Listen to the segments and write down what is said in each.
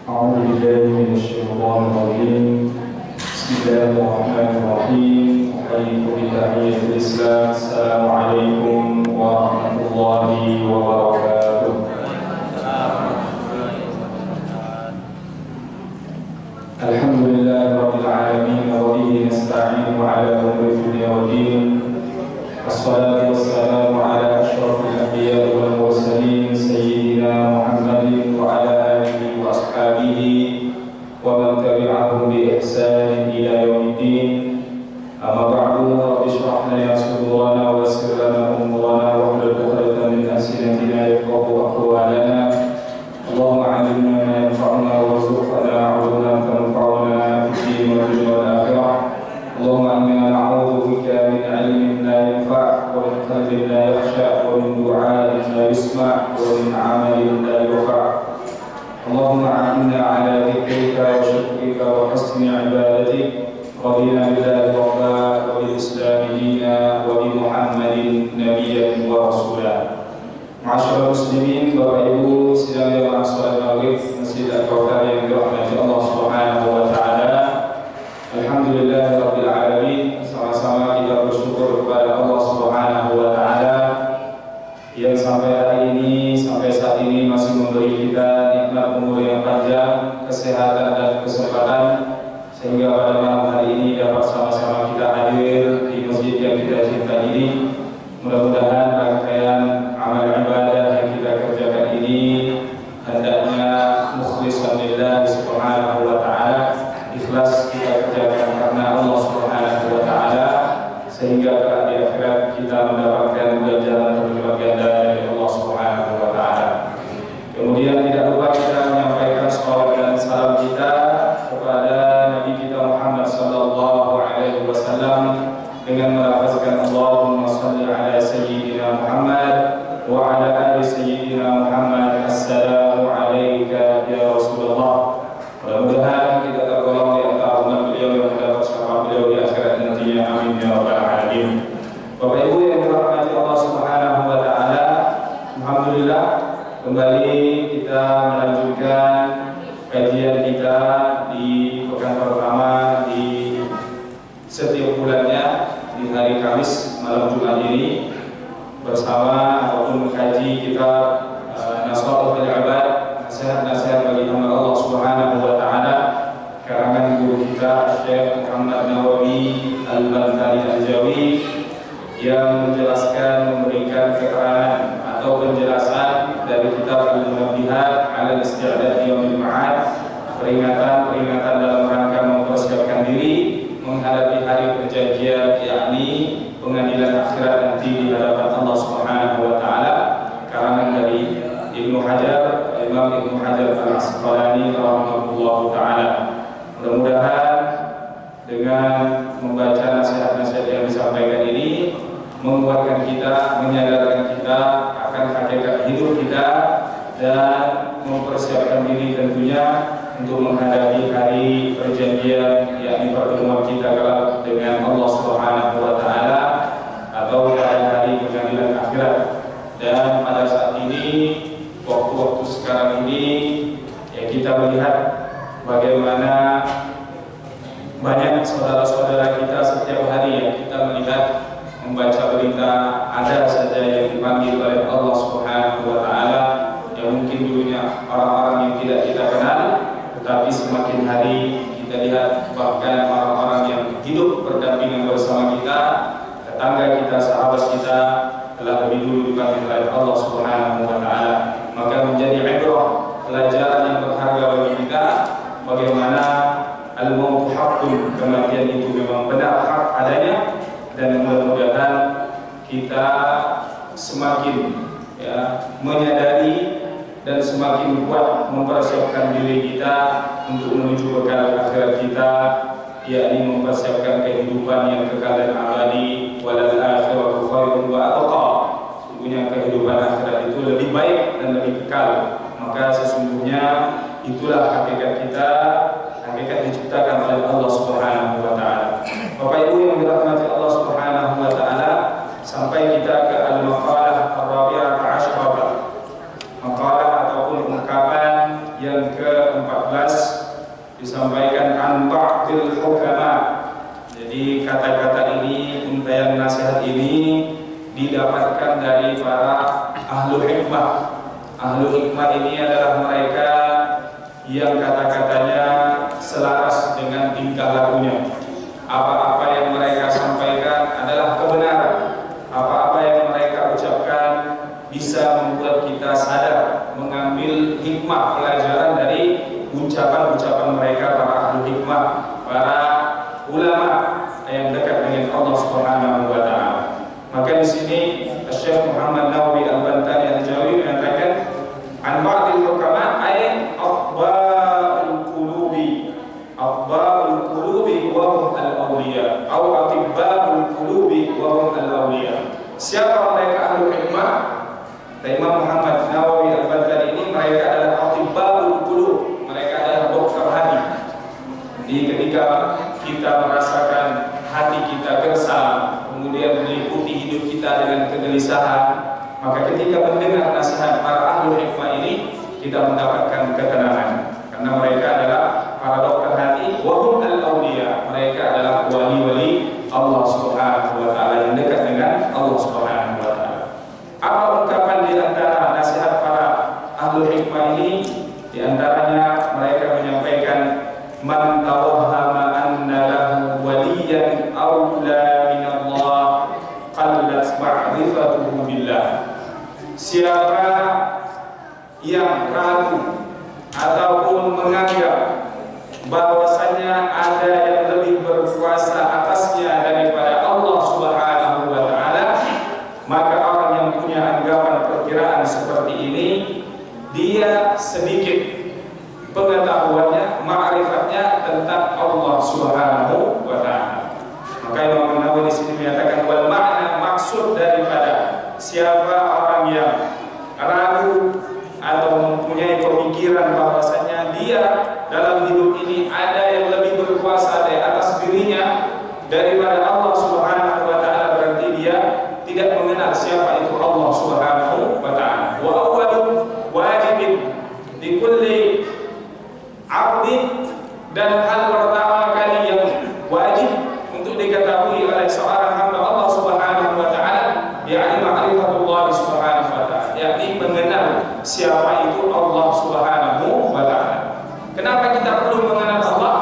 أعوذ بالله من الشيطان الرجيم. بسم الله الرحمن الرحيم. أحييكم بتحية الإسلام. السلام عليكم ورحمة الله وبركاته. الحمد لله رب العالمين وبه نستعين على أمور الدنيا والدين. والصلاة والسلام على أشرف الأنبياء والمرسلين سيدنا محمد وعلى آله وأصحابه ومن تبعهم بإحسان إلى يوم الدين. أما بعد، رب اشرح لنا صدورنا ويسر لنا أمورنا واحلل عقدة من ألسنتنا يفقهوا أقوالنا. اللهم علمنا ما ينفعنا وارزقنا علما تنفعنا في الدين والدنيا والآخرة. اللهم إنا نعوذ بك من علم لا ينفع ومن قلب لا يخشع ومن دعاء لا يسمع ومن عمل لا يرفع. اللهم أعنا على ذكرك وشكرك وحسن عبادتك. رضينا بالله ربا وبالإسلام دينا وبمحمد نبيا ورسولا. Masyaallah muslimin, Bapak Ibu sidang jamaah salat maghrib Masjid Al-Kautsar yang dirahmati Allah Subhanahu wa taala. Alhamdulillahirabbil alamin. Sama-sama kita bersyukur kepada Allah Subhanahu wa taala yang sampai hari ini, sampai saat ini masih memberi kita nikmat umur yang panjang, kesehatan dan kesempatan sehingga pada malam hari ini dapat sama-sama kita hadir di masjid yang kita cintai ini. Mudah-mudahan rangkaian amal ibadah yang kita kerjakan ini hendaknya mukhlishan lillah subhanahu wa ta'ala, ikhlas kita kerjakan karena Allah subhanahu wa ta'ala, sehingga kelak di akhirat kita mendapatkan ganjaran berlipat ganda dari Allah subhanahu wa ta'ala. Kemudian tidak lupa kita menyampaikan salawat dan salam kita kepada Nabi kita Muhammad sallallahu alaihi wasallam dengan melafazkan Allahumma salli ala sayyidina Muhammad wa ala ali sayyidina Muhammad. Assalamu alayka ya Rasulullah. Mudah-mudahan kita tergolong di antara umat beliau yang mendapat syafaat beliau di akhirat nantinya. Amin ya rabbal alamin. Bapak Ibu yang dirahmati Allah Subhanahu wa taala, alhamdulillah kembali kita melanjutkan kajian kita di pekan pertama di setiap bulannya di hari Kamis malam Jumat ini bersama ataupun mengkaji kitab Nasrul Ibad, nasihat-nasihat bagi hamba Allah Subhanahu wa taala, karangan guru kita Syekh Muhammad Nawawi Al-Bantani Al-Jawi, yang menjelaskan, memberikan keterangan atau penjelasan dari kitab Al-Munabbihat 'ala Isti'dad Yaumil Ma'ad, peringatan-peringatan dalam rangka mempersiapkan diri menghadapi hari perjanjian, yakni pengadilan akhirat nanti di hadapan Allah Subhanahu wa taala, karangan dari Ibnu Hajar, Imam Ibnu Hajar Al-Asqalani rahimahullahu taala. Mudah-mudahan dengan membaca nasihat-nasihat yang disampaikan ini menguatkan kita, menyadarkan kita akan hakikat hidup kita dan mempersiapkan diri tentunya untuk menghadapi hari perjanjian, yakni pertemuan kita kelak dengan Allah Subhanahu wa taala atau pada hari pengadilan akhirat. Dan pada saat ini, waktu-waktu sekarang ini, ya kita melihat bagaimana banyak saudara-saudara kita setiap hari yang kita melihat membaca berita ada saja yang dipanggil oleh Allah Subhanahu wa taala, yang mungkin dulunya orang-orang yang tidak kita kenal, tetapi semakin hari kita lihat bahkan orang-orang yang hidup berdampingan bersama kita, tetangga kita, sahabat kita, telah lebih dulu dipanggil oleh Allah Subhanahu wa taala. Maka menjadi ibrah, pelajaran yang berharga bagi kita bagaimana al-maut haqqun, kematian itu memang benar, hak adanya, dan mudah-mudahan kita semakin menyadari dan semakin kuat mempersiapkan diri kita untuk menuju bekal akhirat kita, yakni mempersiapkan kehidupan yang kekal dan abadi. Walal akhiratu khairun wa atqa. Sesungguhnya kehidupan akhirat itu lebih baik dan lebih kekal. Maka sesungguhnya itulah hakikat kita, hakikat diciptakan oleh Allah Subhanahu wa taala. Bapak Ibu yang dirahmati Allah Subhanahu wa taala, sampai kita ke al-maqalah ar-rabi'ah 'asyrah, maqalah ataupun ungkapan yang ke-14 disampaikan an ba'dil hukama. Jadi kata-kata ini, untayan nasihat ini didapatkan dari para ahlu hikmah. Ahlu hikmah ini adalah mereka yang kata-katanya selaras dengan tingkah lakunya. Apa-apa yang mereka sampaikan adalah kebenaran. Apa-apa yang mereka ucapkan bisa membuat kita sadar, mengambil hikmah pelajaran dari ucapan-ucapan mereka, para ahlu hikmah, para ulama yang dekat dengan Allah Subhanahu wa taala. Maka di sini Syekh Muhammad Nawawi Al-Bantani Al-Jawi mengatakan an ba'dil hukama ay akhbarul qulubi wa hum al-awliya atau atibba'ul qulubi wa hum al-awliya. Siapa mereka ahlu hikmah? Imam Muhammad Nawawi Al-Bantani ini mereka adalah atibba'ul qulub, mereka adalah dokter hati. Jadi ketika kita merasakan hati kita gersang, kemudian meliputi hidup kita dengan kegelisahan, maka ketika mendengar nasihat para ahlu hikmah ini, kita mendapatkan ketenangan. Karena mereka adalah para dokter hati, wahum al-awliya, mereka adalah wali-wali Allah Subhanahu wa taala yang dekat dengan Allah Subhanahu wa taala. Apa ungkapan di antara nasihat para ahlu hikmah ini? Di antaranya mereka menyampaikan man tawahhama anna lahu waliyan awla min Allah qallat ma'rifatuhu billah. Siapa yang ragu ataupun menganggap bahwasanya ada yang lebih berkuasa atasnya daripada Allah Subhanahu wa taala, maka orang yang punya anggapan perkiraan seperti ini, dia sedikit pengetahuannya, ma'rifatnya tentang Allah Subhanahu wa taala. Maka Imam Nawawi di sini menyatakan wal makna, maksud daripada siapa orang yang ragu atau mempunyai pemikiran bahwasanya dia dalam hidup ini ada yang lebih berkuasa di atas dirinya daripada Allah Subhanahu wa taala, berarti dia tidak mengenal siapa itu Allah Subhanahu wa taala. Wa awwalu wajibin di kulli 'abdin, dan hal pertama kali yang wajib untuk diketahui oleh seorang hamba Allah Subhanahu wa taala, yakni ma'rifatullah Subhanahu wa taala, yakni mengenal siapa itu Allah Subhanahu wa taala. Kenapa kita perlu mengenal Allah?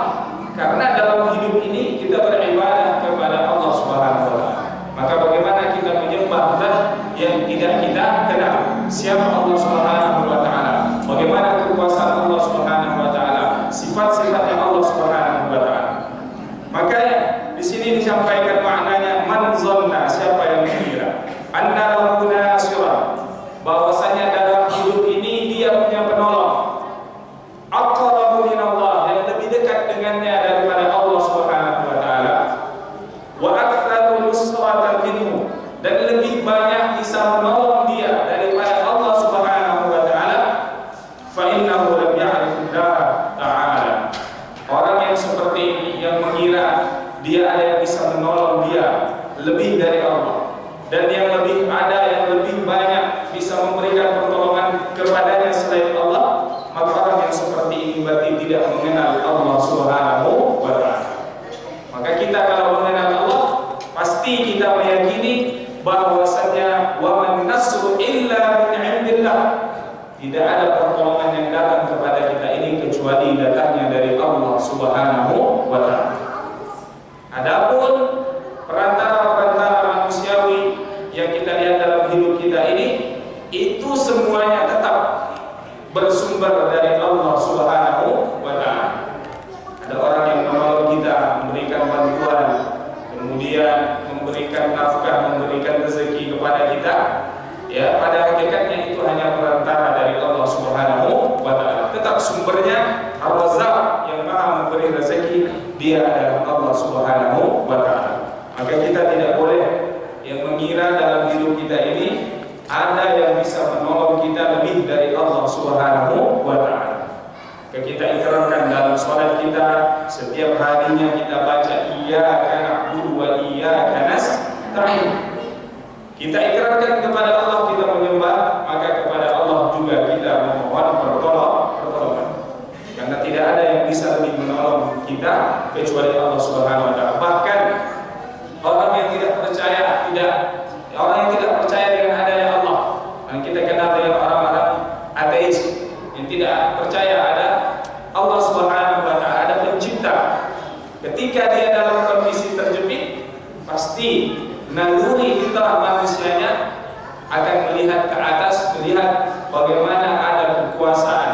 Karena dalam hidup ini kita beribadah kepada Allah Subhanahu wa taala. Maka bagaimana kita menyembah zat yang tidak kita kenal? Siapa Allah Subhanahu wa taala? Bagaimana kekuasaan Allah Subhanahu wa taala? Sifat-sifatnya Allah Subhanahu wa taala. Makanya di sini disampaikan maknanya man zanna, siapa yang mengira anna lahu nasira, bahwasanya dalam hidup ini dia punya penolong, aqrabu min Allah, yang lebih dekat dengannya daripada Allah Subhanahu wa taala, wa aktsaru nusratan minhu, dan lebih banyak bisa menolong dia daripada Allah Subhanahu wa taala, fa innahu lam ya'rifillah ta'ala. Orang yang seperti ini, yang mengira dia ada yang bisa menolong dia lebih dari Allah, dan yang lebih ada yang lebih banyak bisa memberikan pertolongan kepadanya selain Allah, maka orang yang seperti ini berarti tidak mengenal Allah Subhanahu wa taala. Maka kita kalau mengenal Allah, pasti kita meyakini bahwasanya wa man nasru illa min indillah, tidak ada pertolongan yang datang kepada kita ini kecuali datangnya dari Allah Subhanahu wa taala. Adapun perantara-perantara manusiawi yang kita lihat dalam hidup kita ini, itu semuanya tetap bersumber dari Allah Subhanahu wa taala. Ada orang yang menolong kita, memberikan bantuan, kemudian memberikan nafkah, memberikan rezeki kepada kita, ya, pada hakikatnya itu hanya perantara dari Allah Subhanahu wa taala. Tetap sumbernya Ar-Razzaq, yang Maha memberi rezeki, dia adalah Allah Subhanahu wa taala. Maka kita tidak boleh yang mengira dalam hidup kita ini ada yang bisa menolong kita lebih dari Allah Subhanahu wa taala. Kita ikrarkan dalam salat kita, setiap harinya kita baca iyyaka na'budu wa iyyaka nasta'in. Kita ikrarkan kepada Allah kita menyembah, maka kepada Allah juga kita memohon pertolongan. Karena tidak ada yang bisa lebih menolong kecuali Allah Subhanahu wa taala. Bahkan orang yang tidak percaya, orang yang tidak percaya dengan adanya Allah, yang kita kenal dengan orang-orang ateis yang tidak percaya ada Allah Subhanahu wa taala, ada pencipta. Ketika dia dalam kondisi terjepit, pasti naluri fitrah manusianya akan melihat ke atas, melihat bagaimana ada kekuasaan,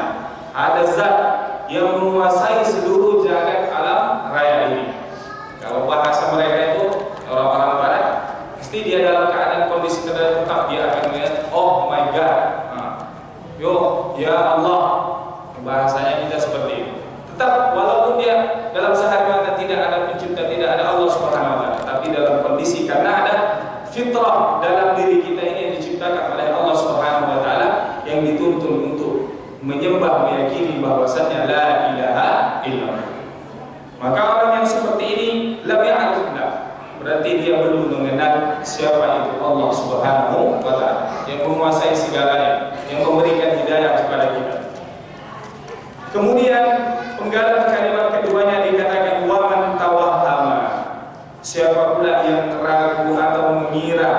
ada zat yang menguasai seluruh jagat alam raya ini. Kalau bahasa mereka itu orang-orang barat, pasti dia dalam keadaan kondisi tetap dia akan melihat, oh my God, yo ya Allah, bahasanya kita seperti itu. Tetap walaupun dia dalam sehari-hari tidak ada pencipta, tidak ada Allah Subhanahu wa taala, tapi dalam kondisi karena ada fitrah dalam diri kita ini yang diciptakan oleh Allah Subhanahu wa taala, yang dituntun untuk menyembah, meyakini bahwasanya la ilaha illallah. Maka orang yang seperti ini lam ya'rifillah, berarti dia belum mengenal siapa itu Allah Subhanahu wa taala yang menguasai segalanya, yang memberikan hidayah kepada kita. Kemudian penggalan kalimat keduanya dikatakan wa man tawahhama, siapa pula yang ragu atau mengira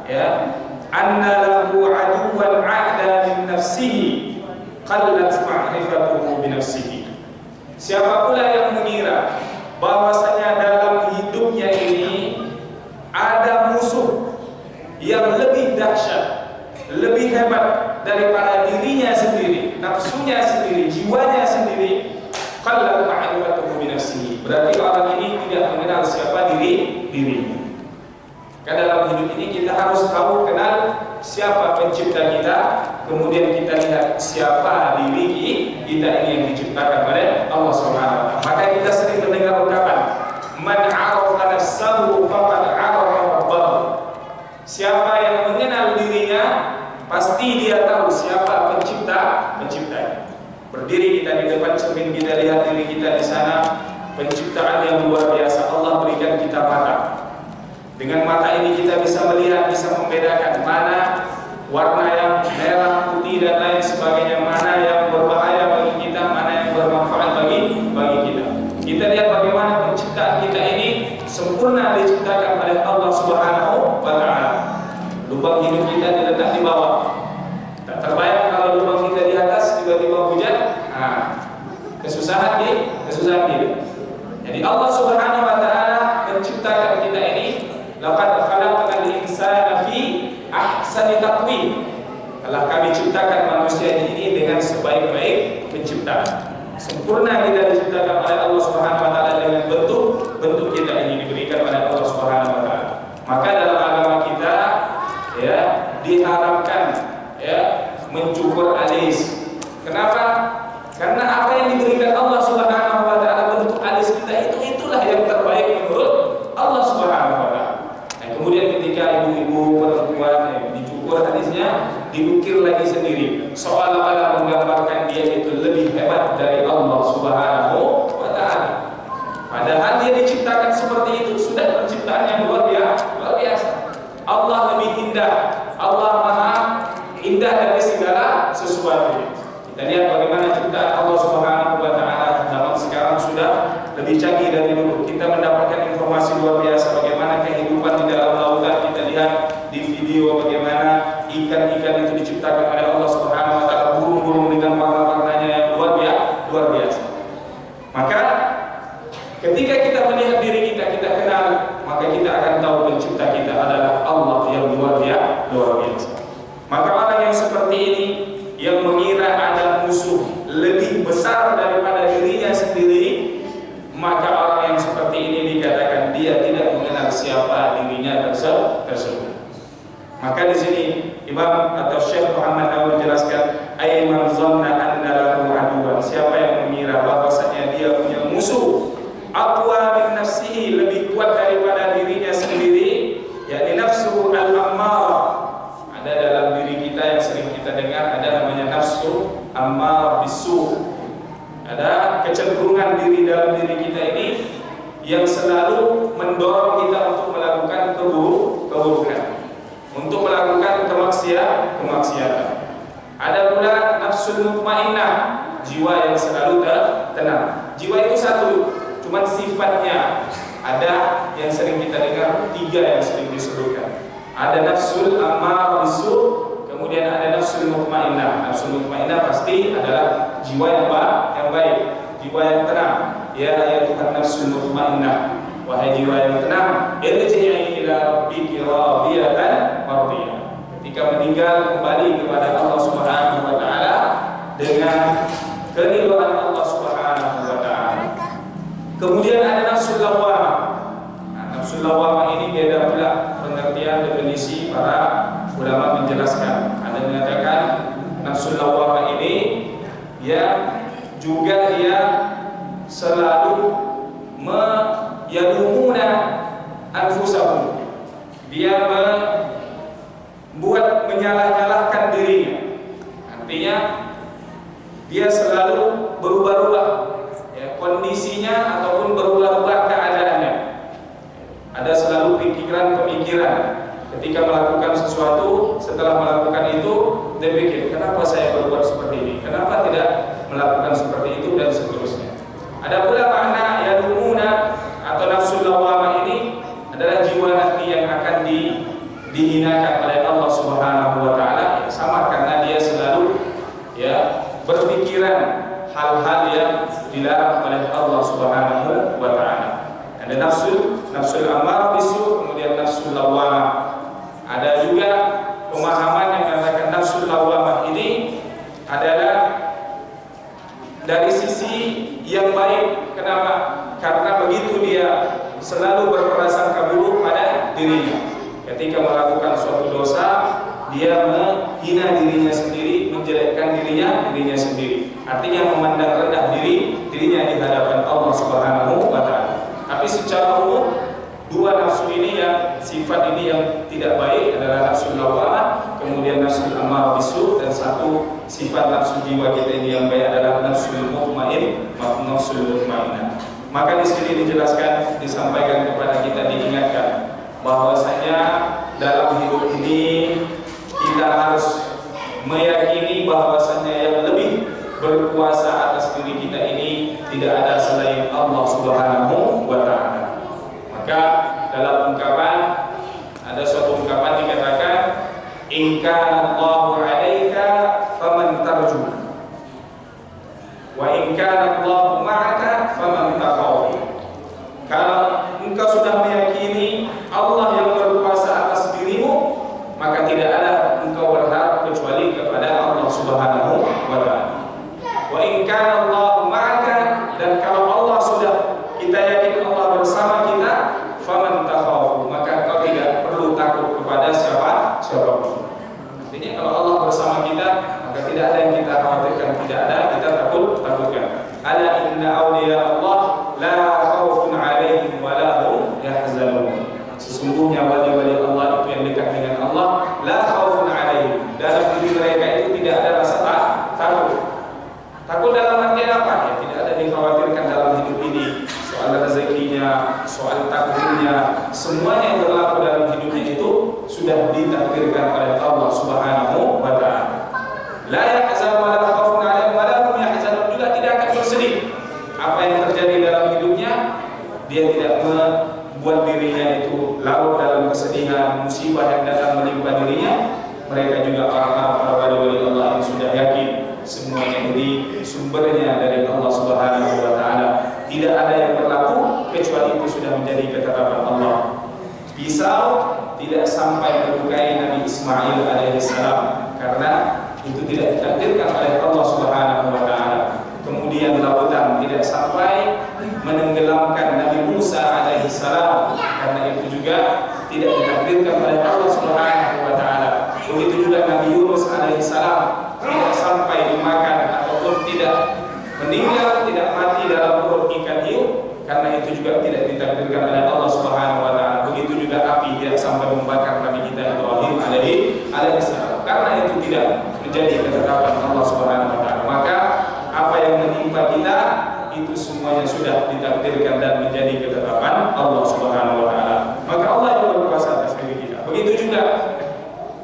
ya anna lahu aduwan a'da min nafsihi qallat ma'rifatuhu bi nafsihi. Siapa pula yang mengira bahwasanya dalam hidupnya ini ada musuh yang lebih dahsyat, lebih hebat daripada dirinya sendiri, nafsunya sendiri, jiwanya sendiri, qallat ma'rifatuhu bi nafsihi, berarti orang ini tidak mengenal siapa dirinya. Karena dalam hidup ini kita harus tahu, kenal siapa pencipta kita, kemudian kita lihat siapa diri kita ini yang diciptakan oleh Allah Subhanahu wa taala. Maka kita sering mendengar ungkapan man 'arafa nafsahu faqad 'arafa rabbahu. Siapa yang mengenal dirinya, pasti dia tahu siapa penciptanya. Berdiri kita di depan cermin, kita lihat diri kita di sana, penciptaan yang luar biasa. Allah berikan kita mata. Dengan mata ini kita bisa melihat, bisa membedakan mana warna yang merah, putih dan lain sebagainya, mana yang berbahaya bagi kita, mana yang bermanfaat bagi kita. Kita lihat bagaimana penciptaan kita ini sempurna diciptakan oleh Allah Subhanahu wa taala. Lubang hidup kita diletak di bawah. Tak terbayang kalau lubang kita di atas tiba-tiba hujan, kesusahan kita. Jadi Allah Subhanahu wa taala menciptakan kita ini, laqad khalaqal insana fi ahsani taqwim. Telah kami ciptakan manusia ini dengan sebaik-baik penciptaan. Sempurna kita diciptakan oleh Allah Subhanahu wa taala dengan bentuk kita ini diberikan oleh Allah Subhanahu wa taala. Maka dalam agama kita ya diharapkan ya mencukur alis. Kenapa? Karena apa yang diberikan Allah Subhanahu wa taala bentuk alis kita itulah yang terbaik menurut Allah Subhanahu wa taala. Nah, kemudian ketika ibu-ibu perempuan dicukur alisnya, diukir lagi sendiri, seolah-olah menggambarkan dia itu lebih hebat dari Allah Subhanahu wa taala. Padahal dia diciptakan seperti itu, sudah penciptaan yang luar biasa. Allah lebih indah, Allah maha indah dari segala sesuatu. Kita lihat bagaimana ciptaan Allah Subhanahu wa taala zaman sekarang sudah lebih canggih dari dulu. Kita mendapatkan informasi luar biasa bagaimana kehidupan di dalam lautan. Kita lihat di video bagaimana ikan-ikan itu diciptakan oleh Allah Subhanahu wa taala, burung-burung dengan warna-warnanya yang luar biasa. Maka ketika kita melihat diri kita kenal, maka kita akan tahu pencipta kita adalah Allah yang luar biasa. Maka orang yang seperti ini, yang mengira ada musuh lebih besar daripada dirinya sendiri, maka orang yang seperti ini dikatakan dia tidak mengenal siapa dirinya tersebut. Maka di sini Imam atau Syekh Muhammad Nawawi menjelaskan, ayman zanna anna lahu aduwan, siapa yang mengira bahwasanya dia punya musuh aqwa min nafsihi, lebih kuat daripada dirinya sendiri, yakni nafsu al-ammarah. Ada dalam diri kita yang sering kita dengar, ada namanya nafsu ammarah bisu. Ada kecenderungan diri dalam diri kita ini yang selalu mendorong kita untuk melakukan keburukan, untuk melakukan kemaksiatan. Ada pula nafsul mutmainnah, jiwa yang selalu tenang. Jiwa itu satu, cuman sifatnya. Ada yang sering kita dengar, 3 yang sering disebutkan. Ada nafsul ammarah bisu, kemudian ada nafsul mutmainnah. Nafsul mutmainnah pasti adalah jiwa yang baik, jiwa yang tenang. Ya Tuhan nafsul mutmainnah, wahai jiwa yang tenang, irji'i ila rabbiki radiyatan mardiyah. Ketika meninggal kembali kepada Allah Subhanahu wa taala dengan keridhaan Allah Subhanahu wa taala. Kemudian ada nafsul lawwamah. Nafsul lawwamah ini beda pula pengertian definisi para ulama menjelaskan. Ada yang mengatakan nafsul lawwamah ini juga dia selalu yadumuna anfusahum. Dia membuat menyalah-nyalahkan dirinya. Artinya dia selalu berubah-ubah kondisinya ataupun berubah-ubah keadaannya. Ada selalu pikiran-pemikiran ketika melakukan sesuatu. Setelah melakukan itu dia pikir, kenapa saya berbuat seperti ini, kenapa tidak melakukan seperti itu, dan seterusnya. Ada pula makna yadumuna atau nafsul lawwamah ini adalah jiwa nanti yang akan dihinakan oleh Allah Subhanahu wa taala. Sama karena dia selalu berpikiran hal-hal yang dilarang oleh Allah Subhanahu wa taala. Ada nafsul ammarah bisu, kemudian nafsul lawwamah. Ada juga pemahaman yang mengatakan nafsul lawwamah ini adalah dari sisi yang baik. Kenapa? Karena begitu dia selalu berprasangka buruk pada dirinya. Ketika melakukan suatu dosa, dia menghina dirinya sendiri, menjelekkan dirinya sendiri. Artinya memandang rendah dirinya di hadapan Allah Subhanahu wa taala. Tapi secara umum, 2 nafsu ini yang sifat ini yang tidak baik adalah nafsul lawwamah, kemudian nafsul ammarah bisu, dan 1 sifat nafsu jiwa kita ini yang baik adalah nafsul mutmainnah. Maka di sini dijelaskan, disampaikan kepada kita, diingatkan bahwasanya dalam hidup ini kita harus meyakini bahwasanya yang lebih berkuasa atas diri kita ini tidak ada selain Allah Subhanahu wa taala. Maka dalam ungkapan, ada suatu ungkapan dikatakan, in kana Allahu 'alaika faman tarju, wa in kana Allahu ma'aka faman takhafu. Kalau engkau sudah meyakini Allah yang berkuasa atas dirimu, maka tidak ada engkau berharap kecuali kepada Allah Subhanahu wa taala. Wa in kana Allahu ma'aka, dan kalau Allah sudah kita yakin Allah bersama kita, faman takhafu, maka kau tidak perlu takut kepada siapapun. Artinya kalau Allah bersama kita, maka tidak ada yang kita khawatirkan, tidak ada kita takutkan. Ala inna awliya Allah la khaufun 'alaihim wa la hum yahzanun. Sesungguhnya wali-wali Allah itu yang dekat dengan Allah, la khaufun 'alaihim, dalam diri mereka itu tidak ada rasa takut. Takut dalam arti apa? Ya, tidak ada dikhawatirkan dalam hidup ini. Soal rezekinya, soal takdirnya, semuanya yang berlaku dalam hidupnya itu sudah ditakdirkan oleh Allah Subhanahu wa taala. La yahzan wa la khaufun 'alaihim wa la hum yahzanun, juga tidak akan bersedih. Apa yang terjadi dalam hidupnya, dia tidak membuat dirinya itu larut dalam kesedihan, musibah yang datang menimpa dirinya. Mereka juga orang-orang para wali-wali Allah yang sudah yakin semuanya ini sumbernya dari Allah Subhanahu wa taala. Tidak ada yang berlaku kecuali itu sudah menjadi ketetapan Allah. Pisau tidak sampai melukai Nabi Ismail alaihissalam karena itu tidak ditakdirkan oleh Allah Subhanahu wa taala. Kemudian lautan tidak sampai menenggelamkan Nabi Musa alaihissalam karena itu juga tidak ditakdirkan oleh Allah Subhanahu wa taala. Begitu juga Nabi Yunus alaihissalam tidak sampai dimakan ataupun tidak meninggal, tidak mati dalam perut ikan hiu karena itu juga tidak ditakdirkan oleh Allah Subhanahu wa taala. Begitu juga api tidak sampai membakar Nabi kita Ibrahim alaihissalam karena itu tidak menjadi ketetapan Allah Subhanahu wa taala. Maka apa yang menimpa kita itu semuanya sudah ditakdirkan dan menjadi ketetapan Allah Subhanahu wa taala. Maka Allah yang berkuasa atas diri kita. Begitu juga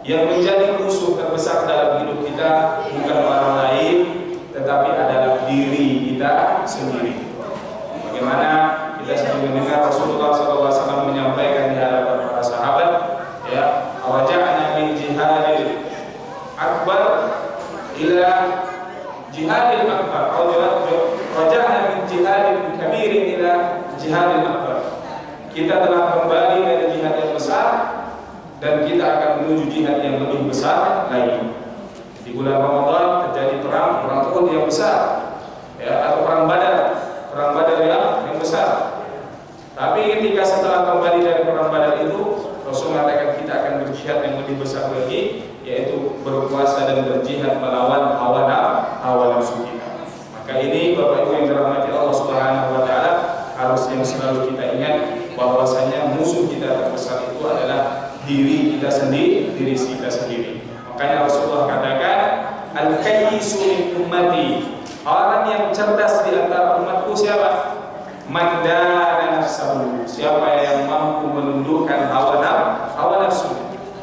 yang menjadi musuh terbesar dalam hidup kita bukan orang lain tetapi adalah diri kita sendiri. Sebagaimana kita sering mendengar Rasulullah SAW menyampaikan di hadapan para sahabat, ya, "Raja'na min jihadil akbar ila jihadil akbar." Raja'na min jihadil kabir ila jihadil akbar. Kita telah kembali dari jihad yang besar dan kita akan menuju jihad yang lebih besar lagi. Di bulan Ramadan terjadi perang Uhud yang besar, ya, atau perang Badar yang besar. Tapi ketika setelah kembali dari perang Badar itu, Rasul mengatakan kita akan berjihad yang lebih besar lagi, yaitu berpuasa dan berjihad melawan hawa nafsu kita. Maka ini Bapak Ibu yang dirahmati Allah Subhanahu wa taala, harus yang selalu kita ingat bahwasanya musuh kita terbesar itu adalah diri kita sendiri. Makanya Rasulullah katakan, "Al-kayyisu min ummati." Orang yang cerdas di antara umatku siapa? Man dana nafsahu. Siapa yang mampu menundukkan hawa nafsu,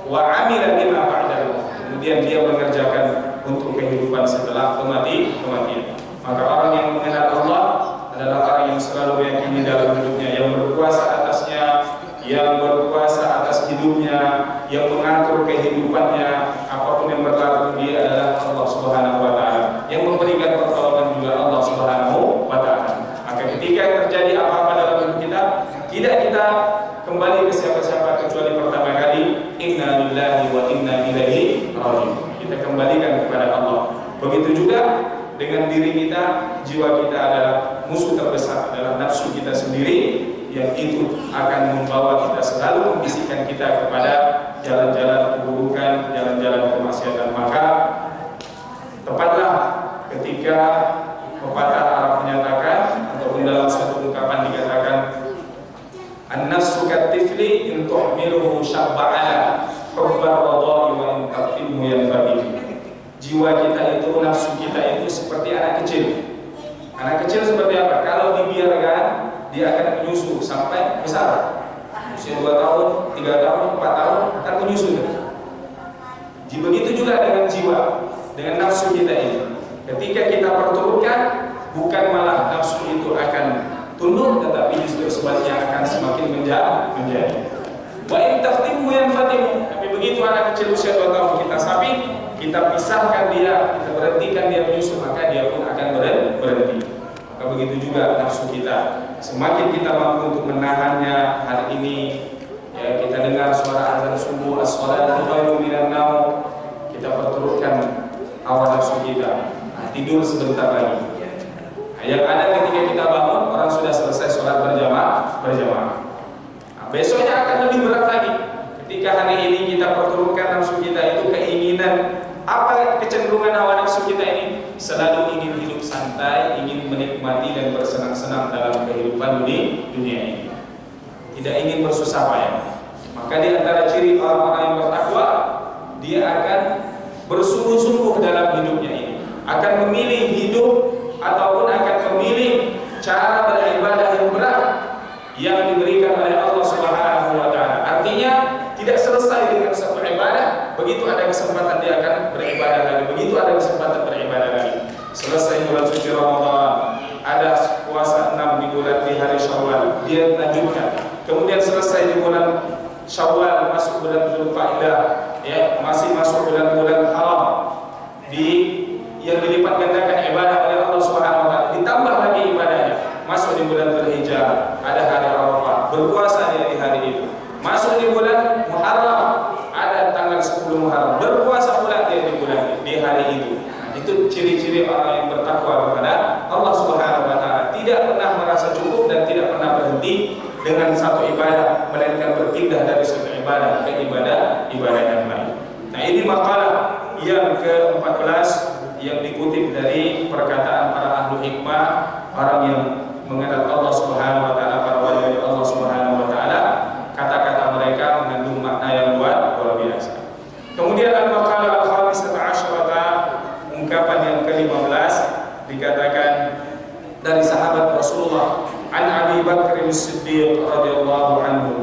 wa amila bima ba'dahu. Kemudian dia mengerjakan untuk kehidupan setelah kematian. Maka orang yang mengenal Allah adalah orang yang selalu meyakini dalam hidupnya, yang berkuasa atasnya, yang berkuasa atas hidupnya, yang mengatur kehidupannya, apapun yang berlaku dia adalah Allah Subhanahu wa taala. Yang memberikan pertolongan juga Allah Subhanahu wa taala. Maka ketika terjadi apa-apa dalam hidup kita, tidak kita kembali ke siapa-siapa kecuali pertama kali inna lillahi wa inna ilaihi raji'un. Kita kembalikan kepada Allah. Begitu juga dengan diri kita, jiwa kita adalah musuh terbesar, adalah nafsu kita sendiri, yang itu akan membawa kita selalu membisikkan kita kepada jalan-jalan keburukan, jalan-jalan kemaksiatan. Maka tepatlah ketika pepatah Arab menyatakan, ataupun dalam suatu ungkapan dikatakan, "An-nafsu katifli in tuhmiluhu syabba'ala hubbar radha'i wa in tafimhu yanfa'il." Jiwa kita itu, nafsu kita itu seperti anak kecil. Anak kecil seperti apa? Kalau dibiarkan, dia akan menyusu sampai besar. Usia 2 tahun, 3 tahun, 4 tahun akan menyusu. Begitu juga dengan jiwa, dengan nafsu kita ini. Ketika kita perturutkan, bukan malah nafsu itu akan tunduk, tetapi justru sebaliknya akan semakin menjadi. Wa in taftimu yanfatimu. Tapi begitu anak kecil usia 2 tahun kita sapi, kita pisahkan dia, kita berhentikan dia menyusu, maka dia pun akan berhenti. Maka begitu juga nafsu kita. Semakin kita mampu untuk menahannya. Hari ini ya, kita dengar suara azan subuh, as-shalatu khairum minan naum, kita perturutkan hawa nafsu kita. Tidur sebentar lagi. Yang ada ketika kita bangun, orang sudah selesai sholat berjamaah. Besoknya akan lebih berat lagi. Ketika hari ini kita perturutkan nafsu kita itu, keinginan, apa kecenderungan hawa nafsu kita ini? Selalu ingin hidup santai, ingin menikmati dan bersenang-senang dalam kehidupan dunia ini. Tidak ingin bersusah payah. Maka di antara ciri orang-orang yang bertakwa, dia akan bersungguh-sungguh dalam hidupnya ini. Akan memilih hidup ataupun akan memilih cara beribadah yang berat yang diberikan oleh Allah Subhanahu wa taala. Artinya tidak selesai dengan satu ibadah, begitu ada kesempatan dia akan beribadah lagi, begitu ada kesempatan beribadah lagi. Selesai bulan suci Ramadan, ada puasa 6 di hari Syawal, dia lanjutkan. Kemudian selesai di bulan Syawal, masuk bulan Dzulqa'dah, ya, masih masuk bulan-bulan haram, yang dilipat gandakan ibadah oleh Allah Subhanahu wa taala, ditambah lagi ibadahnya. Masuk di bulan Dzulhijjah, ada hari Arafah, berpuasa dia di hari itu. Masuk di bulan Muharram, ada tanggal 10 Muharram, berpuasa pula dia di hari itu. Itu ciri-ciri orang yang bertakwa kepada Allah Subhanahu wa taala, tidak pernah merasa cukup dan tidak pernah berhenti dengan satu ibadah, melainkan berpindah dari satu ibadah ke ibadah yang lain. Nah, ini makalah yang ke-14 yang dikutip dari perkataan para ahli hikmah, orang yang mengenal Allah Subhanahu wa taala, para wali Allah Subhanahu wa taala. Kata-kata mereka mengandung makna yang luar biasa. Kemudian al-maqalah al-khamisah asyarah, ungkapan yang ke-15, dikatakan dari sahabat Rasulullah, an Abi Bakr As-Siddiq radhiyallahu anhu,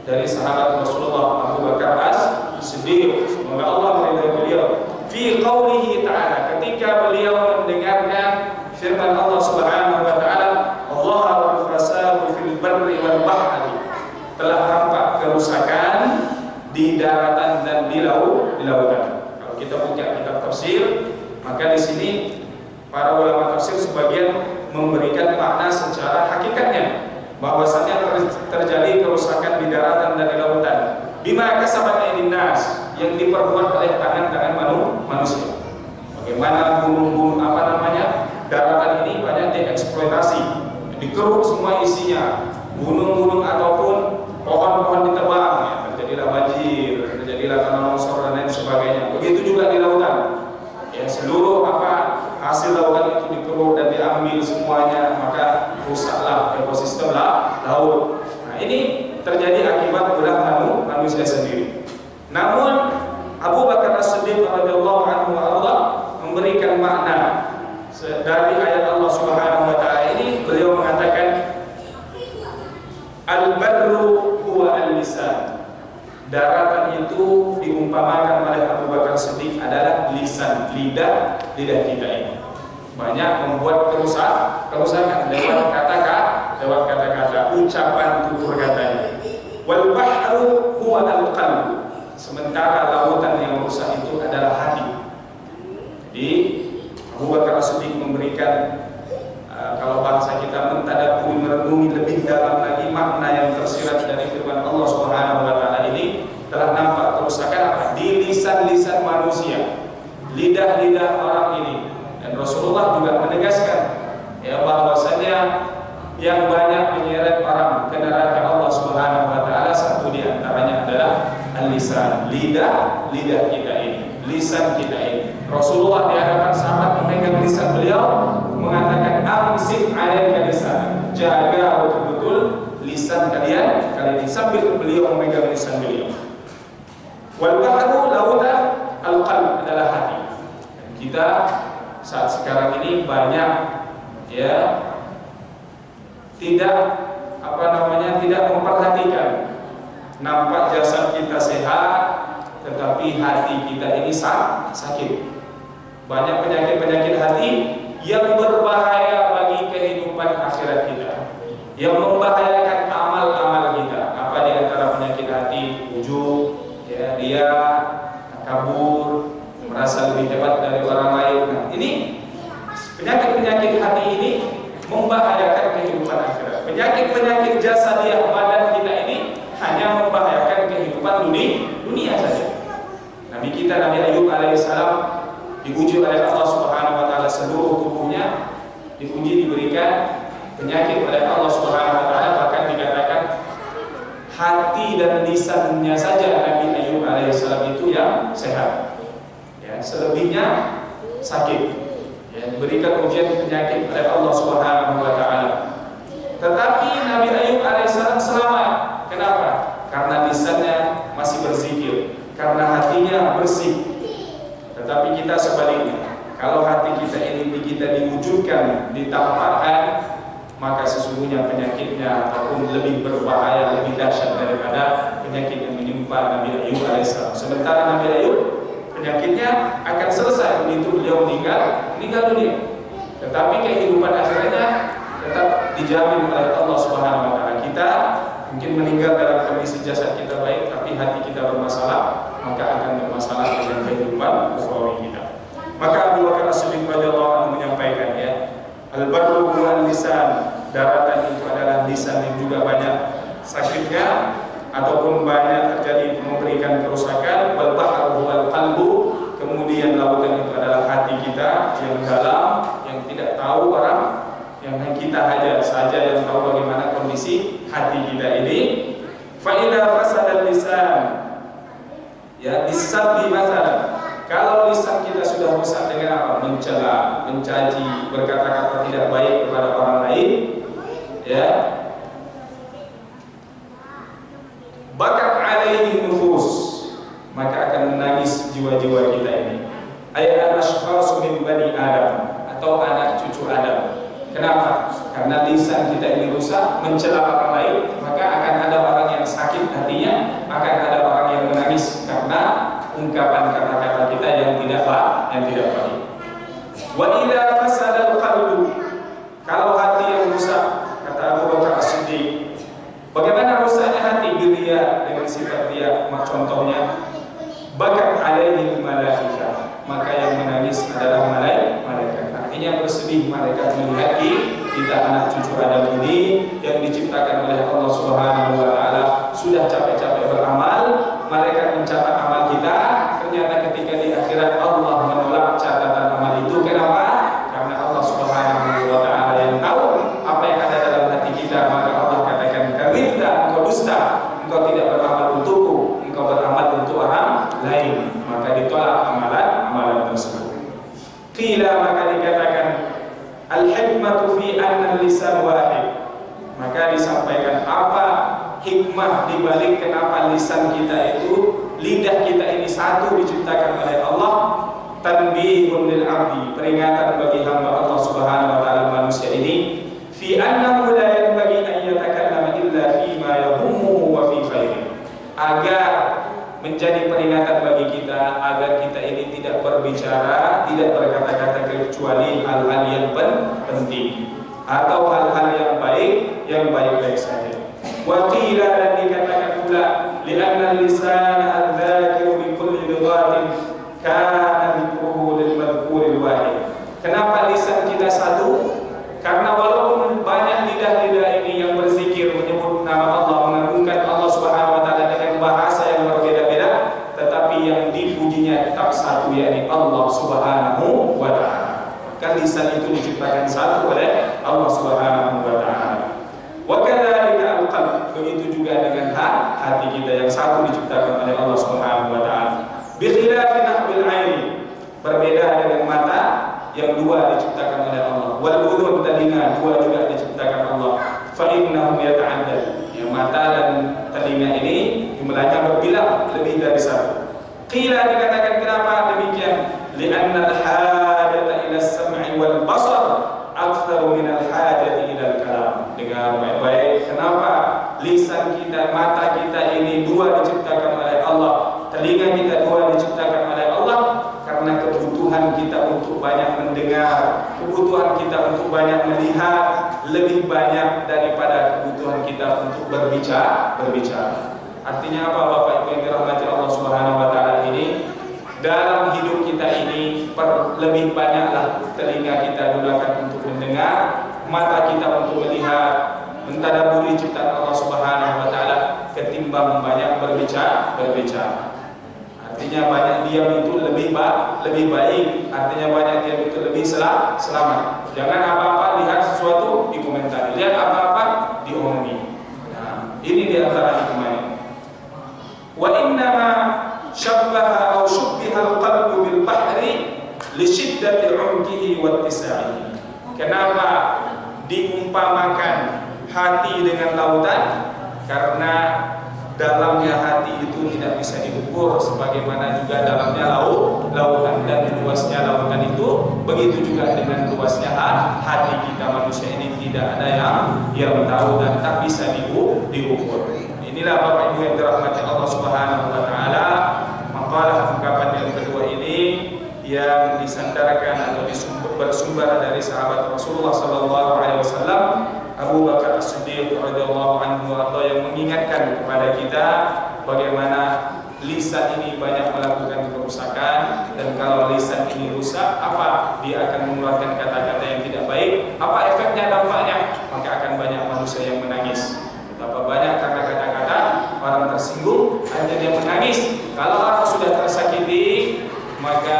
dari sahabat Rasulullah Abu Bakar As-Siddiq, semoga Allah meridai beliau, fi qaulihi ta'ala, ketika beliau mendengarkan firman Allah Subhanahu wa taala, Allahu di daratan dan di lautan. Kalau kita punya kitab tafsir, maka di sini para ulama tafsir sebagian memberikan makna secara hakikatnya, bahwasanya terjadi kerusakan di daratan dan di lautan. Bima kasabat aydin nas, yang diperbuat oleh tangan-tangan manusia. Bagaimana gunung-gunung daratan ini banyak dieksploitasi, dikeruk semua isinya, gunung-gunung ataupun pohon-pohon ditebang, ya, terjadilah banjir, terjadilah tanah longsor dan lain sebagainya. Begitu juga di lautan, ya, seluruh hasil lautan itu dikeruk dan diambil semuanya, maka rusaklah ekosistem laut. Nah, ini terjadi akibat ulah manusia sendiri. Namun Abu Bakar As-Siddiq radhiyallahu anhu memberikan makna dari ayat Allah Subhanahu wa taala ini. Beliau mengatakan al-barru huwa al-lisan. Daratan itu diumpamakan oleh Abu Bakar Siddiq adalah lisan, lidah kita ini. Banyak membuat kerusakan lewat kata-kata, ucapan tutur katanya. Wal bahru huwa al-qalb. Sementara lautan yang rusak itu adalah hati. Jadi Abu Bakar As-Siddiq memberikan kalau bahasa kita mentadabburi, merenungi lebih dalam lagi makna yang tersirat dari firman Allah Subhanahu wa taala ini, telah nampak kerusakan di lisan-lisan manusia, lidah-lidah orang ini. Dan Rasulullah juga menegaskan, ya, bahwasanya yang banyak menyeret orang ke neraka Allah Subhanahu wa taala, satu di antaranya adalah al-lisan, lidah kita ini, lisan kita ini. Rasulullah di hadapan sahabat memegang lisan beliau, mengatakan amsik alaika lisan, jaga betul-betul lisan kalian ini, sambil beliau memegang lisan beliau. Wal bahru lautan, al-qalb adalah hati. Dan kita saat sekarang ini banyak, ya, tidak memperhatikan. Nampak jasad kita sehat, tetapi hati kita ini sakit. Banyak penyakit-penyakit hati yang berbahaya bagi kehidupan akhirat kita, yang membahayakan amal-amal kita. Apa di antara penyakit hati? Ujub, ya, riya, takabur, merasa lebih hebat dari orang lain. Nah, ini penyakit-penyakit hati ini membahayakan kehidupan akhirat. Penyakit-penyakit jasadiah badan kita ini hanya membahayakan kehidupan dunia saja. Nabi kita Nabi Ayub alaihissalam diuji oleh Allah Subhanahu wa taala, seluruh tubuhnya diuji, diberikan penyakit oleh Allah Subhanahu wa taala, bahkan dikatakan hati dan lisannya saja Nabi Ayub alaihissalam itu yang sehat. Ya, selebihnya sakit. Ya, diberikan ujian penyakit oleh Allah Subhanahu wa taala. Tetapi Nabi Ayub alaihissalam selamat. Kenapa? Karena lisannya masih berzikir, karena hatinya bersih. Tetapi kita sebaliknya, kalau hati kita ini diwujudkan, ditampakkan, maka sesungguhnya penyakitnya ataupun lebih berbahaya, lebih dahsyat daripada penyakit yang menimpa Nabi Ayub alaihissalam. Sementara Nabi Ayub penyakitnya akan selesai begitu beliau meninggal dunia. Tetapi kehidupan akhirnya tetap dijamin oleh Allah Subhanahu wa taala. Kita mungkin meninggal dalam kondisi jasad kita baik, tapi hati kita bermasalah, maka akan bermasalah dengan kehidupan ukhrawi kita. Maka Abu Bakar As-Siddiq radhiyallahu anhu menyampaikan, ya, al-barru huwal lisan, daratan itu adalah lisan yang juga banyak sakitnya ataupun banyak terjadi memberikan kerusakan. Wal bahru huwal qalbu, kemudian lautan itu adalah hati kita yang dalam, yang tidak tahu orang, yang kita saja yang tahu bagaimana kondisi hati kita ini. Fa idza fasada lisan, ya, disabbi masalan, kalau lisan kita sudah rusak dengan apa? Mencela, mencaci, berkata-kata tidak baik kepada orang lain, ya, bakat alaihi nufus, maka akan menangis jiwa-jiwa kita ini. Ayat al-ashkhas min bani Adam, atau anak cucu Adam. Kenapa? Karena lisan kita ini rusak, mencela orang lain, maka akan ada orang yang sakit hatinya, akan ada orang yang menangis karena ungkapan kata-kata kita yang tidak baik. Wa idza fasada al-qalbu, kalau hati yang rusak, kata Abu Bakar As-Siddiq, bagaimana rusaknya hati? Biria, dengan sifat riya. Contohnya melihat kita anak cucu Adam ini yang diciptakan oleh Allah Subhanahu wa taala sudah capek-capek beramal, mereka mencatat amal kita, ternyata ketika di akhirat Allah menolak catatan amal itu. Kenapa? Karena Allah Subhanahu wa taala yang tahu apa yang ada dalam hati kita, maka Allah katakan, "Kadzibta, engkau dusta, engkau tidak beramal untukku, engkau beramal untuk orang lain." Maka ditolak amalan tersebut. Qila, maka dikatakan, al-hikmatu fi anna lisan wahid. Maka disampaikan apa hikmah dibalik kenapa lisan kita itu, lidah kita ini satu diciptakan oleh Allah. Tanbihun lil abdi, peringatan bagi hamba Allah Subhanahu wa taala manusia ini, fi annahu la yanbaghi an yatakallama illa fi ma yahummuhu wa fi khairi. Agar menjadi peringatan bagi kita agar kita ini tidak berbicara, tidak berkata-kata kecuali hal-hal yang penting atau hal-hal yang baik-baik saja. Wa qila, dan dikatakan pula, li'anna al-lisana al-dhakiru bi kulli lughatin kana dhikruhu lil madhkuril wahid. Kenapa lisan kita satu? Karena walaupun banyak lidah-lidah ini yang berzikir menyebut nama Allah, mengagungkan Allah Subhanahu wa taala dengan bahasa yang berbeda-beda, tetapi yang dipujinya tetap satu, yakni Allah Subhanahu wa taala. Kan lisan itu diciptakan satu oleh Allah Subhanahu wa taala. Wa kadzalika al-qalb, begitu juga dengan hati kita yang satu diciptakan oleh Allah Subhanahu wa taala. Bi khilafi nahbil aini, berbeda dengan mata yang dua diciptakan oleh Allah. Wal udhun, telinga dua juga diciptakan Allah. Fa innahum yata'addad, yang mata dan telinga ini jumlahnya berbilang lebih dari satu. Qila, dikatakan kenapa demikian? Li'anna al-hajata ila as-sam'i wal basar aktsaru min al-hajati ila al-kalam. Dengar baik-baik, kenapa lisan kita, mata kita ini dua diciptakan oleh Allah, telinga kita dua diciptakan oleh Allah? Karena kebutuhan kita untuk banyak mendengar, kebutuhan kita untuk banyak melihat lebih banyak daripada kebutuhan kita untuk berbicara. Artinya apa, Bapak Ibu yang dirahmati Allah Subhanahu wa taala ini? Dalam hidup kita ini lebih banyaklah telinga kita gunakan untuk mendengar, mata kita untuk melihat, mentadabburi ciptaan Allah Subhanahu wa taala, ketimbang banyak berbicara. Artinya banyak diam itu lebih baik. Artinya banyak diam itu lebih selamat. Jangan apa-apa lihat sesuatu dikomentari, lihat apa-apa diomongin. Nah, ini di antara hikmahnya. Wa innama syabbaha aw syubbiha al-qalbu bil bahri li shiddati 'umqihi wa ittisa'ihi. Kenapa diumpamakan hati dengan lautan? Karena dalamnya hati itu tidak bisa diukur, sebagaimana juga dalamnya lautan, dan luasnya lautan itu begitu juga dengan luasnya hati kita manusia ini, tidak ada yang tahu dan tak bisa diukur. Inilah Bapak Ibu yang dirahmati Allah Subhanahu wa taala. Makalah ungkapan yang kedua ini yang disandarkan atau bersumber dari sahabat Rasulullah sallallahu alaihi wasallam, Abu Bakar As-Siddiq radhiyallahu anhu, atau yang mengingatkan kepada kita bagaimana lisan ini banyak melakukan kerusakan, dan kalau lisan ini rusak, apa dia akan mengeluarkan kata-kata yang tidak baik, apa efeknya, dampaknya, maka akan banyak manusia yang menangis. Betapa banyak kata-kata orang tersinggung hanya dia menangis. Kalau orang sudah tersakiti, maka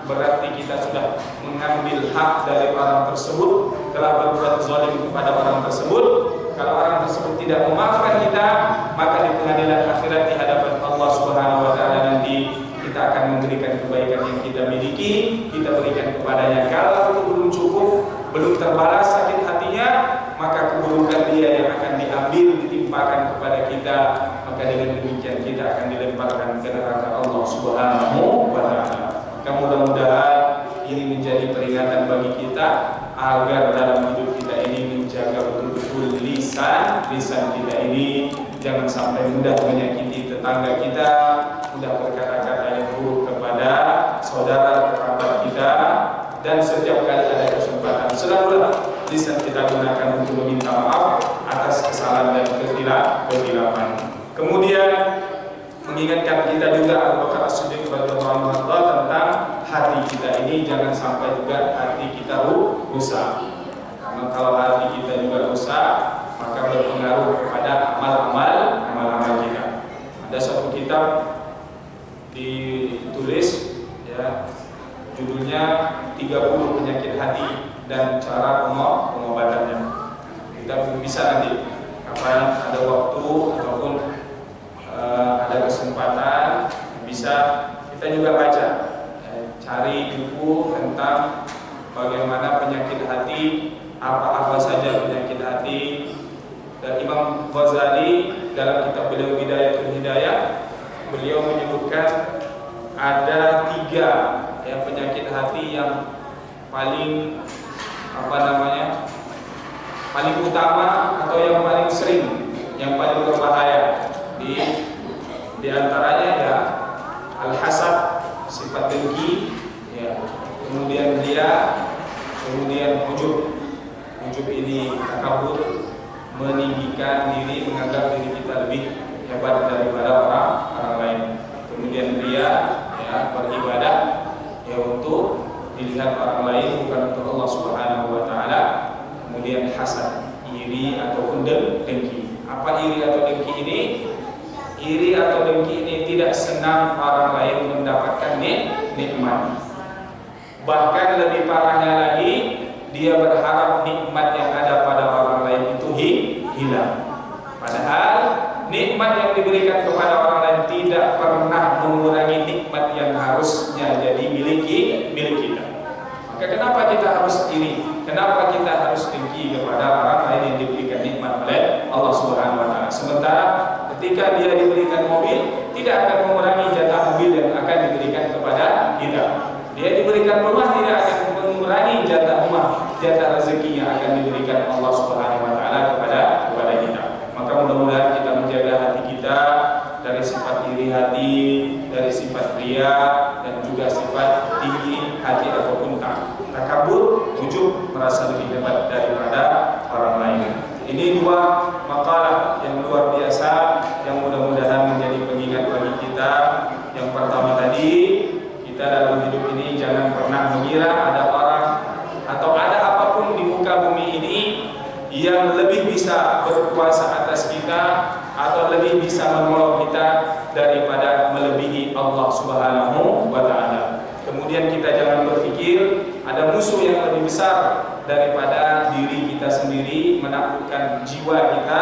berarti kita sudah mengambil hak dari orang tersebut, telah berbuat zalim kepada orang tersebut. Kalau orang tersebut tidak memaafkan kita, maka di pengadilan akhirat di hadapan Allah Subhanahu wa taala nanti kita akan memberikan kebaikan yang kita miliki, kita berikan kepadanya. Kalau itu belum cukup, belum terbalas sakit hatinya, maka keburukan dia yang akan diambil, ditimpakan kepada kita, maka dengan demikian kita akan dilemparkan ke neraka Allah Subhanahu wa taala. Mudah-mudahan ini menjadi peringatan bagi kita agar dalam hidup kita ini menjaga betul-betul lisan kita ini, jangan sampai mudah menyakiti tetangga kita, mudah berkata-kata yang buruk kepada saudara kerabat kita, dan setiap kali ada kesempatan selalulah lisan kita gunakan untuk meminta maaf atas kesalahan dan kehilafan. Kemudian mengingatkan kita juga Abu Bakar As-Siddiq radhiyallahu anhu tentang hati kita ini, jangan sampai juga hati kita rusak. Karena kalau hati kita juga rusak, maka berpengaruh kepada amal-amal kita. Ada satu kitab ditulis, ya, judulnya 30 penyakit hati dan cara pengobatannya. Kita bisa nanti kapan ada waktu ataupun ada kesempatan bisa kita juga baca, cari buku tentang bagaimana penyakit hati, apa saja penyakit hati. Dan Imam Ghazali dalam kitab beliau Bidayatul Hidayah, beliau menyebutkan ada 3 ya penyakit hati yang paling paling utama atau yang paling sering, yang paling berbahaya. Di antaranya ya al-hasad, sifat dengki, ya, kemudian ria, kemudian ujub. Ujub ini takabur, meninggikan diri, menganggap diri kita lebih hebat daripada orang lain. Kemudian ria, ya, beribadah ya untuk dilihat orang lain, bukan untuk Allah Subhanahu wa taala. Kemudian hasad, iri ataupun dengki. Apa iri atau dengki ini? Iri atau dengki ini tidak senang orang lain mendapatkan nikmat. Bahkan lebih parahnya lagi, dia berharap nikmat yang ada pada orang lain itu hilang. Padahal nikmat yang diberikan kepada orang lain tidak pernah mengurangi nikmat yang harusnya jadi milik kita. Maka kenapa kita harus iri? Kenapa kita harus dengki kepada orang lain yang diberikan nikmat oleh Allah Subhanahu wa taala? Sementara ketika dia diberikan mobil, tidak akan mengurangi jatah mobil yang akan diberikan kepada kita. Dia diberikan rumah, tidak akan mengurangi jatah rumah, jatah rezeki yang akan diberikan Allah Subhanahu wa taala kepada kita. Maka mudah-mudahan kita menjaga hati kita dari sifat iri hati, dari sifat ria, dan juga sifat tinggi hati ataupun takabur, ujub, merasa lebih hebat daripada orang lain. Ini 2 makalah yang luar biasa yang mudah-mudahan menjadi pengingat bagi kita. Yang pertama tadi, kita dalam hidup ini jangan pernah mengira ada orang atau ada apapun di muka bumi ini yang lebih bisa berkuasa atas kita atau lebih bisa menolong kita daripada melebihi Allah Subhanahu wa taala. Kemudian kita jangan berpikir ada musuh yang lebih besar daripada diri kita sendiri, menaklukkan jiwa kita,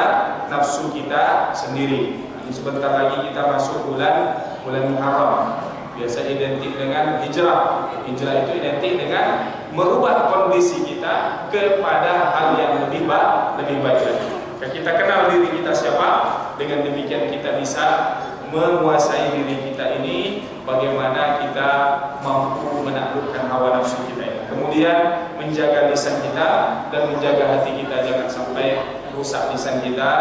nafsu kita sendiri. Ini sebentar lagi kita masuk bulan Muharram. Biasa identik dengan hijrah. Hijrah itu identik dengan merubah kondisi kita kepada hal yang lebih baik lagi. Kita kenal diri kita siapa, dengan demikian kita bisa menguasai diri kita ini, bagaimana kita mampu menaklukkan hawa nafsu kita ini. Kemudian menjaga lisan kita dan menjaga hati kita, jangan sampai rusak lisan kita,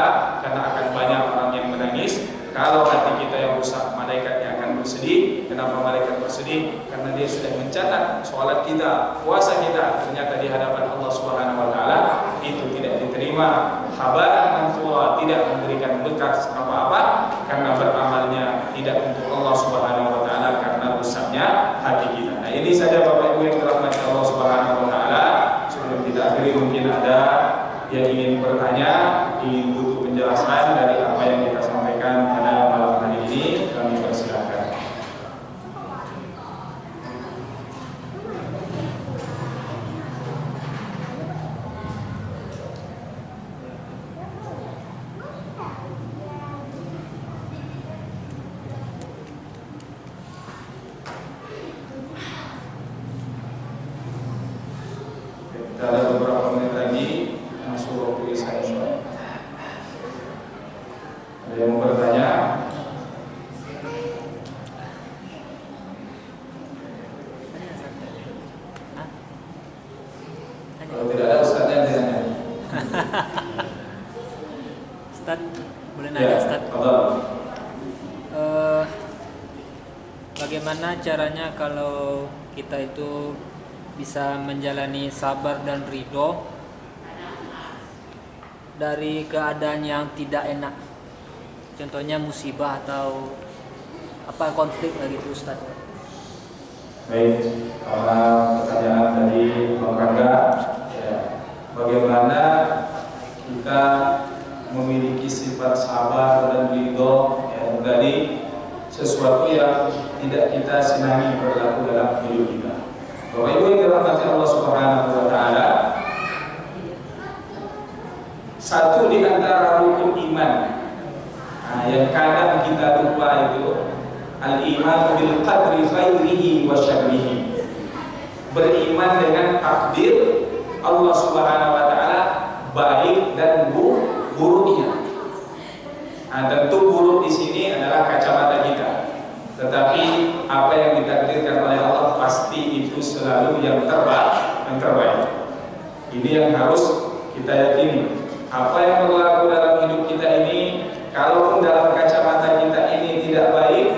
karena akan banyak orang yang menangis. Kalau hati kita yang rusak, malaikatnya akan bersedih. Kenapa malaikat bersedih? Karena dia sudah mencatat sholat kita, puasa kita, ternyata di hadapan Allah Subhanahu wa taala itu tidak diterima. Habaran manthura, tidak memberikan bekas apa-apa, karena beramalnya tidak untuk Allah Subhanahu wa taala, karena rusaknya hati kita. Nah, ini saja Bapak Ibu yang dirahmati Allah Subhanahu wa taala. Sebelum kita akhiri, mungkin ada yang ingin bertanya, ingin butuh penjelasan dari apa yang kita sampaikan pada malam hari ini, kami persilakan. Kita ada beberapa menit lagi masuk waktu isya. Ada yang mau bertanya? Kalau tidak ada, Ustaznya ditanya. Ustaz, boleh nanya Ustaz? Bagaimana caranya kalau kita itu bisa menjalani sabar dan ridho dari keadaan yang tidak enak, contohnya musibah atau apa, konflik lagi itu Ustaz? Baik, karena pertanyaan dari Bang Rangga, ya, bagaimana kita memiliki sifat sabar dan ridho, ya, dari sesuatu yang tidak kita senangi berlaku dalam hidup kita. Bapak Ibu yang dirahmati Allah Subhanahu wa taala, satu di antara rukun iman yang kadang kita lupa itu al-iman bil qadri khairihi wa syarrihi. Beriman dengan takdir Allah Subhanahu wa taala, baik dan buruknya. Tentu buruk di sini adalah kacamata kita. Tetapi apa yang ditakdirkan oleh Allah pasti itu selalu yang terbaik. Ini yang harus kita yakini. Apa yang berlaku dalam hidup kita ini, kalaupun dalam kacamata kita ini tidak baik,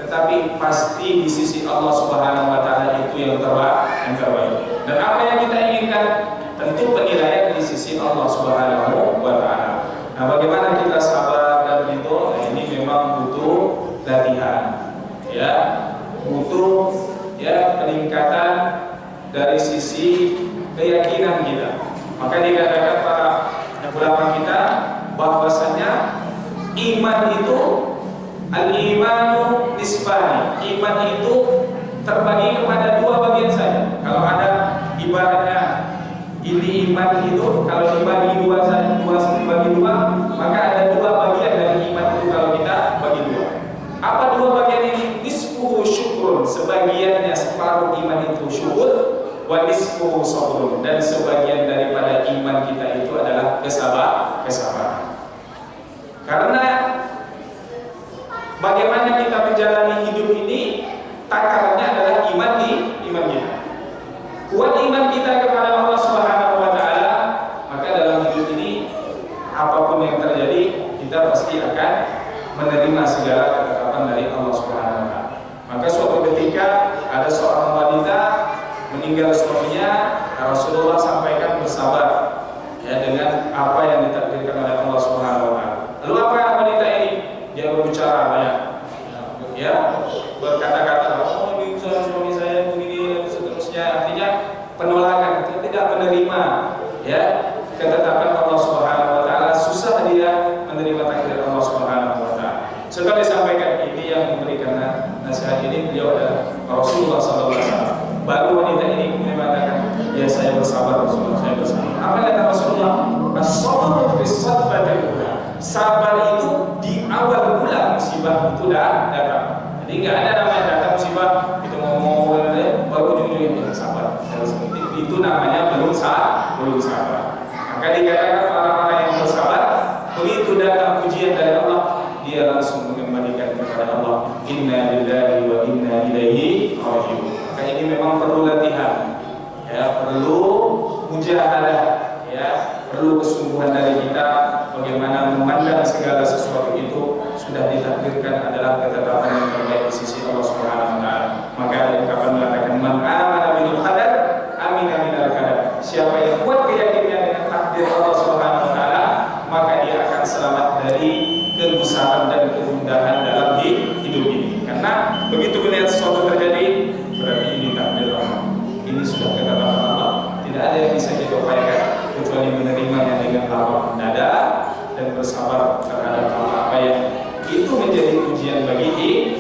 tetapi pasti di sisi Allah Subhanahu wa taala itu yang terbaik. Dan apa yang kita inginkan, tentu penilaian di sisi Allah Subhanahu wa taala. Nah, bagaimana kita sabar dan itu, ini memang butuh latihan, ya, butuh ya peningkatan dari sisi keyakinan kita. Maka dikatakan para ulama kita bahwasanya iman itu al-imanu nisbani. Iman itu terbagi kepada dua bagian saja. Kalau ada ibaratnya ini iman itu kalau dibagi dua saja, maka ada dua bagian dari iman itu kalau kita bagi dua. Apa dua bagian ini? Nisfuhu syukrun, sebagiannya separuh iman itu syukur, wa nisfuhu sabrun, dan sebagian daripada iman kita itu adalah kesabaran. Karena bagaimana kita menjalani hidup ini, takarannya adalah iman kita. Kuat iman kita kepada Allah Subhanahu wa taala, maka dalam hidup ini apapun yang terjadi, kita pasti akan menerima segala ketetapan dari Allah Subhanahu wa taala. Maka suatu ketika ada seorang wanita meninggal suaminya, Rasulullah sampaikan bersabar, ya, dengan apa yang ditakdirkan oleh Allah Subhanahu wa taala. Lalu apa wanita ini? Dia berbicara banyak, ya, berkata-kata, oh ini suami saya begini dan seterusnya. Artinya penolakan, tidak menerima, ya, ketetapan Allah Subhanahu wa taala. Susah dia menerima takdir Allah Subhanahu wa taala. Setelah disampaikan ini, yang memberikan nasihat ini beliau adalah Rasulullah SAW. Baru wanita ini kemudian mengatakan, ya saya bersabar Rasulullah, saya bersabar. Apa kata Rasulullah? As-sabru fi sadfatil ula. Sabar itu di awal mula musibah itu datang. Jadi nggak ada namanya datang musibah itu ngomong baru ujung-ujungnya sabar. Itu namanya belum sabar. Maka dikatakan orang-orang yang bersabar, begitu datang ujian dari Allah, dia langsung mengembalikan kepada Allah. Inna lillahi wa inna ilaihi raji'un. Maka ini memang perlu latihan, ya, perlu mujahadah, ya, perlu kesungguhan dari kita bagaimana memandang segala sesuatu itu sudah ditakdirkan adalah ketetapan yang terbaik di sisi Allah Subhanahu wa taala. Maka ada ungkapan mengatakan man amana bil qadar amina minal qadar. Siapa yang kuat keyakinannya dengan takdir Allah Subhanahu wa taala, maka dia akan selamat dari kegusaran dan kegundahan dalam hidup ini. Karena begitu melihat sesuatu terjadi, berarti ini takdir Allah. Ini sudah ketetapan Allah. Tidak ada yang bisa kita upayakan kecuali menerimanya dengan lapang dada dan bersabar terhadap apa yang itu menjadi ujian bagi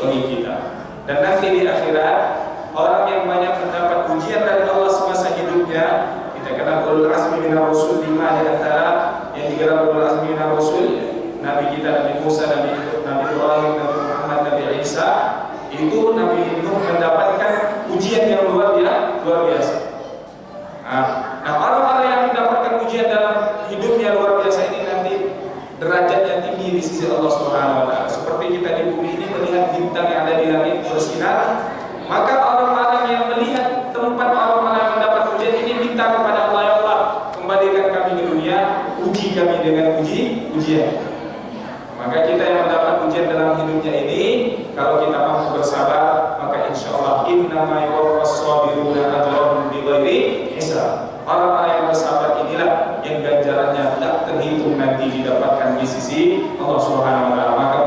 kita. Dan nanti di akhirat, orang yang banyak mendapat ujian dari Allah semasa hidupnya, kita kenal ulul azmi minar rasul, 5 di antara yang digelar ulul azmi minar rasul, Nabi kita, Nabi Musa, Nabi Ibrahim, Nabi Muhammad, Nabi Isa. Itu Nabi Nuh mendapatkan ujian yang luar biasa. Nah, orang-orang yang mendapatkan ujian dalam hidupnya luar biasa ini nanti derajatnya tinggi di sisi Allah Subhanahu wa taala. Seperti kita di bumi ini melihat bintang yang ada di langit bersinar, maka orang-orang yang melihat tempat orang-orang yang mendapat ujian ini minta kepada Allah, ya Allah, kembalikan kami ke dunia, uji kami dengan ujian. Maka kita yang mendapat ujian dalam hidupnya ini, kalau kita mampu bersabar, maka insya Allah innama yuwaffas sabiruna ajrahum bighairi hisab. Orang-orang yang bersabar inilah yang ganjarannya tidak terhitung nanti didapatkan di sisi Allah Subhanahu wa taala. Maka